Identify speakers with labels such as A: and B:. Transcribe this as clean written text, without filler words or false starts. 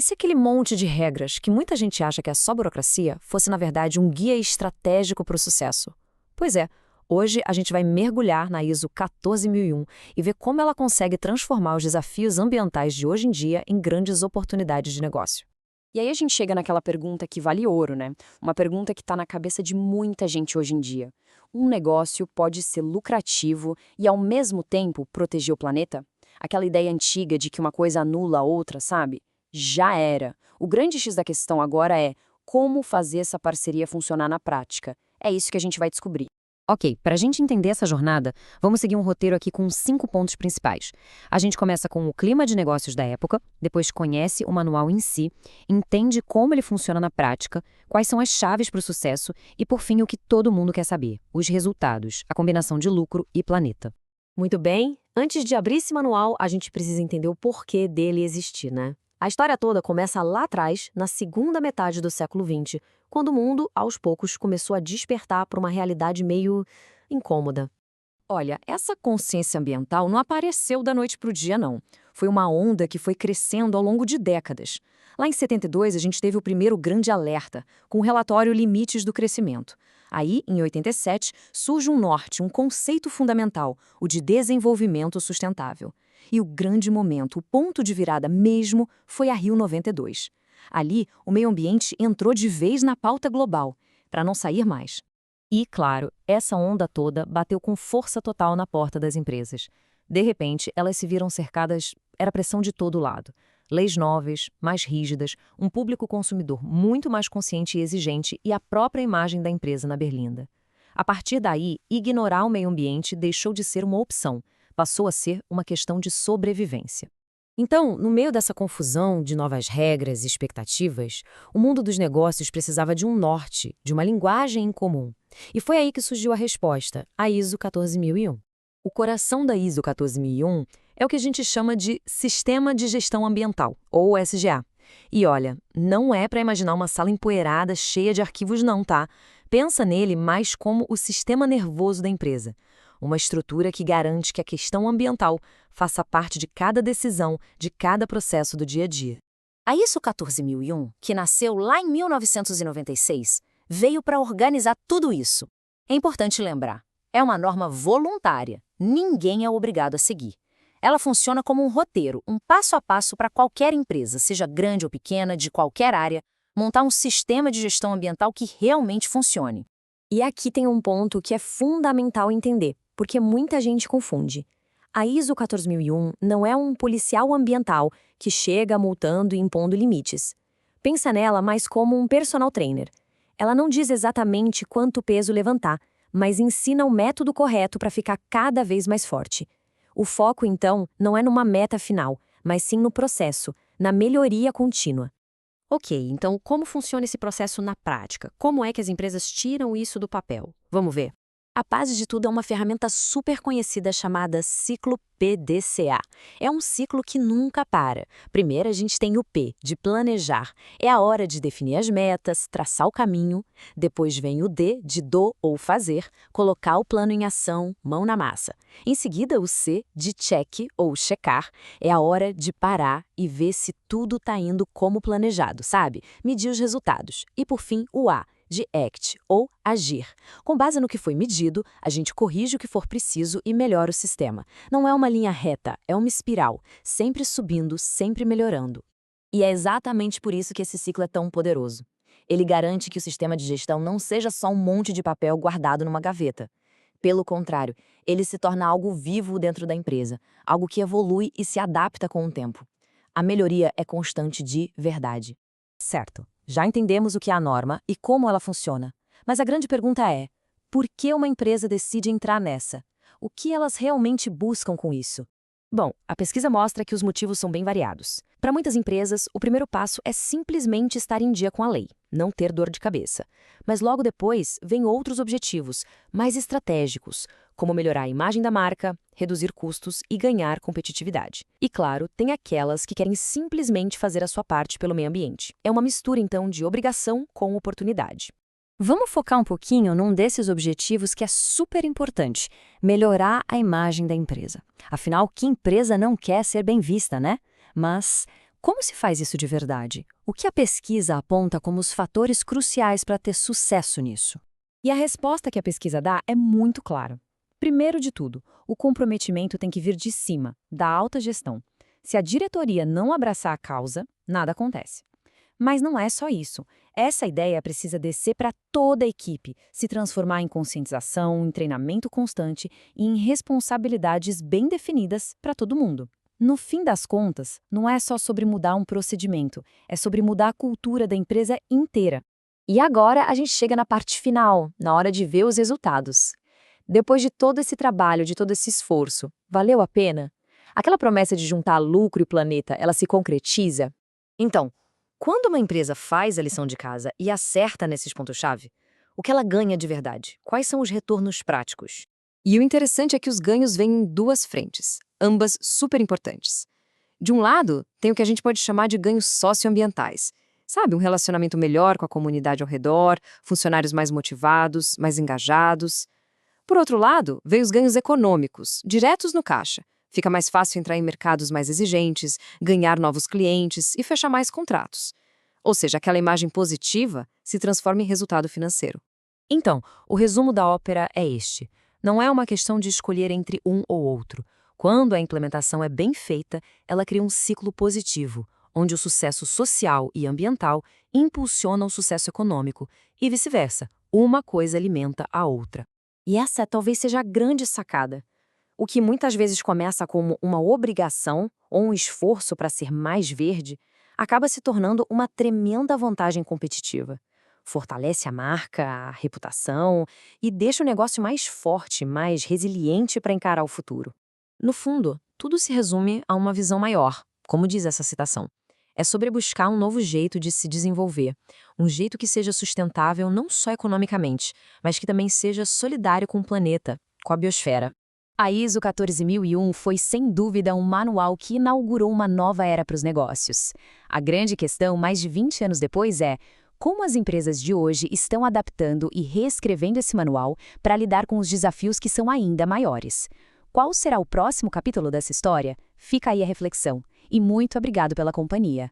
A: E se aquele monte de regras, que muita gente acha que é só burocracia, fosse na verdade um guia estratégico para o sucesso? Pois é, hoje a gente vai mergulhar na ISO 14001 e ver como ela consegue transformar os desafios ambientais de hoje em dia em grandes oportunidades de negócio.
B: E aí a gente chega naquela pergunta que vale ouro, né? Uma pergunta que está na cabeça de muita gente hoje em dia. Um negócio pode ser lucrativo e, ao mesmo tempo, proteger o planeta? Aquela ideia antiga de que uma coisa anula a outra, sabe? Já era. O grande X da questão agora é como fazer essa parceria funcionar na prática. É isso que a gente vai descobrir.
A: Ok, para a gente entender essa jornada, vamos seguir um roteiro aqui com 5 pontos principais. A gente começa com o clima de negócios da época, depois conhece o manual em si, entende como ele funciona na prática, quais são as chaves para o sucesso e, por fim, o que todo mundo quer saber, os resultados, a combinação de lucro e planeta.
C: Muito bem, antes de abrir esse manual, a gente precisa entender o porquê dele existir, né? A história toda começa lá atrás, na segunda metade do século XX, quando o mundo, aos poucos, começou a despertar para uma realidade meio incômoda.
A: Olha, essa consciência ambiental não apareceu da noite para o dia, não. Foi uma onda que foi crescendo ao longo de décadas. Lá em 72, a gente teve o primeiro grande alerta, com o relatório Limites do Crescimento. Aí, em 87, surge um norte, um conceito fundamental, o de desenvolvimento sustentável. E o grande momento, o ponto de virada mesmo, foi a Rio 92. Ali, o meio ambiente entrou de vez na pauta global, para não sair mais. E, claro, essa onda toda bateu com força total na porta das empresas. De repente, elas se viram cercadas, era pressão de todo lado. Leis novas, mais rígidas, um público consumidor muito mais consciente e exigente e a própria imagem da empresa na berlinda. A partir daí, ignorar o meio ambiente deixou de ser uma opção, passou a ser uma questão de sobrevivência. Então, no meio dessa confusão de novas regras e expectativas, o mundo dos negócios precisava de um norte, de uma linguagem em comum. E foi aí que surgiu a resposta, a ISO 14001. O coração da ISO 14001 é o que a gente chama de Sistema de Gestão Ambiental, ou SGA. E olha, não é para imaginar uma sala empoeirada cheia de arquivos não, tá? Pensa nele mais como o sistema nervoso da empresa. Uma estrutura que garante que a questão ambiental faça parte de cada decisão, de cada processo do dia a dia.
B: A ISO 14001, que nasceu lá em 1996, veio para organizar tudo isso. É importante lembrar, é uma norma voluntária, ninguém é obrigado a seguir. Ela funciona como um roteiro, um passo a passo para qualquer empresa, seja grande ou pequena, de qualquer área, montar um sistema de gestão ambiental que realmente funcione.
C: E aqui tem um ponto que é fundamental entender, porque muita gente confunde. A ISO 14001 não é um policial ambiental que chega multando e impondo limites. Pensa nela mais como um personal trainer. Ela não diz exatamente quanto peso levantar, mas ensina o método correto para ficar cada vez mais forte. O foco, então, não é numa meta final, mas sim no processo, na melhoria contínua.
A: Ok, então como funciona esse processo na prática? Como é que as empresas tiram isso do papel? Vamos ver.
C: A base de tudo é uma ferramenta super conhecida chamada ciclo PDCA. É um ciclo que nunca para. Primeiro a gente tem o P, de planejar. É a hora de definir as metas, traçar o caminho. Depois vem o D, de do ou fazer, colocar o plano em ação, mão na massa. Em seguida o C, de check ou checar. É a hora de parar e ver se tudo está indo como planejado, sabe? Medir os resultados. E por fim o A, de act, ou agir. Com base no que foi medido, a gente corrige o que for preciso e melhora o sistema. Não é uma linha reta, é uma espiral, sempre subindo, sempre melhorando. E é exatamente por isso que esse ciclo é tão poderoso. Ele garante que o sistema de gestão não seja só um monte de papel guardado numa gaveta. Pelo contrário, ele se torna algo vivo dentro da empresa, algo que evolui e se adapta com o tempo. A melhoria é constante de verdade.
A: Certo. Já entendemos o que é a norma e como ela funciona. Mas a grande pergunta é, por que uma empresa decide entrar nessa? O que elas realmente buscam com isso? Bom, a pesquisa mostra que os motivos são bem variados. Para muitas empresas, o primeiro passo é simplesmente estar em dia com a lei, não ter dor de cabeça. Mas logo depois, vêm outros objetivos, mais estratégicos, como melhorar a imagem da marca, reduzir custos e ganhar competitividade. E claro, tem aquelas que querem simplesmente fazer a sua parte pelo meio ambiente. É uma mistura, então, de obrigação com oportunidade. Vamos focar um pouquinho num desses objetivos que é super importante, melhorar a imagem da empresa. Afinal, que empresa não quer ser bem vista, né? Mas
C: Como se faz isso de verdade? O que a pesquisa aponta como os fatores cruciais para ter sucesso nisso?
B: E a resposta que a pesquisa dá é muito clara. Primeiro de tudo, o comprometimento tem que vir de cima, da alta gestão. Se a diretoria não abraçar a causa, nada acontece. Mas não é só isso. Essa ideia precisa descer para toda a equipe, se transformar em conscientização, em treinamento constante e em responsabilidades bem definidas para todo mundo. No fim das contas, não é só sobre mudar um procedimento, é sobre mudar a cultura da empresa inteira.
A: E agora a gente chega na parte final, na hora de ver os resultados. Depois de todo esse trabalho, de todo esse esforço, valeu a pena? Aquela promessa de juntar lucro e planeta, ela se concretiza? Então, quando uma empresa faz a lição de casa e acerta nesses pontos-chave, o que ela ganha de verdade? Quais são os retornos práticos? E o interessante é que os ganhos vêm em duas frentes, ambas super importantes. De um lado, tem o que a gente pode chamar de ganhos socioambientais. Sabe, um relacionamento melhor com a comunidade ao redor, funcionários mais motivados, mais engajados. Por outro lado, veio os ganhos econômicos, diretos no caixa. Fica mais fácil entrar em mercados mais exigentes, ganhar novos clientes e fechar mais contratos. Ou seja, aquela imagem positiva se transforma em resultado financeiro.
C: Então, o resumo da ópera é este. Não é uma questão de escolher entre um ou outro. Quando a implementação é bem feita, ela cria um ciclo positivo, onde o sucesso social e ambiental impulsiona o sucesso econômico e vice-versa. Uma coisa alimenta a outra.
A: E essa talvez seja a grande sacada. O que muitas vezes começa como uma obrigação ou um esforço para ser mais verde, acaba se tornando uma tremenda vantagem competitiva. Fortalece a marca, a reputação e deixa o negócio mais forte, mais resiliente para encarar o futuro.
C: No fundo, tudo se resume a uma visão maior, como diz essa citação. É sobre buscar um novo jeito de se desenvolver, um jeito que seja sustentável não só economicamente, mas que também seja solidário com o planeta, com a biosfera.
B: A ISO 14001 foi, sem dúvida, um manual que inaugurou uma nova era para os negócios. A grande questão, mais de 20 anos depois, é como as empresas de hoje estão adaptando e reescrevendo esse manual para lidar com os desafios que são ainda maiores. Qual será o próximo capítulo dessa história? Fica aí a reflexão. E muito obrigado pela companhia.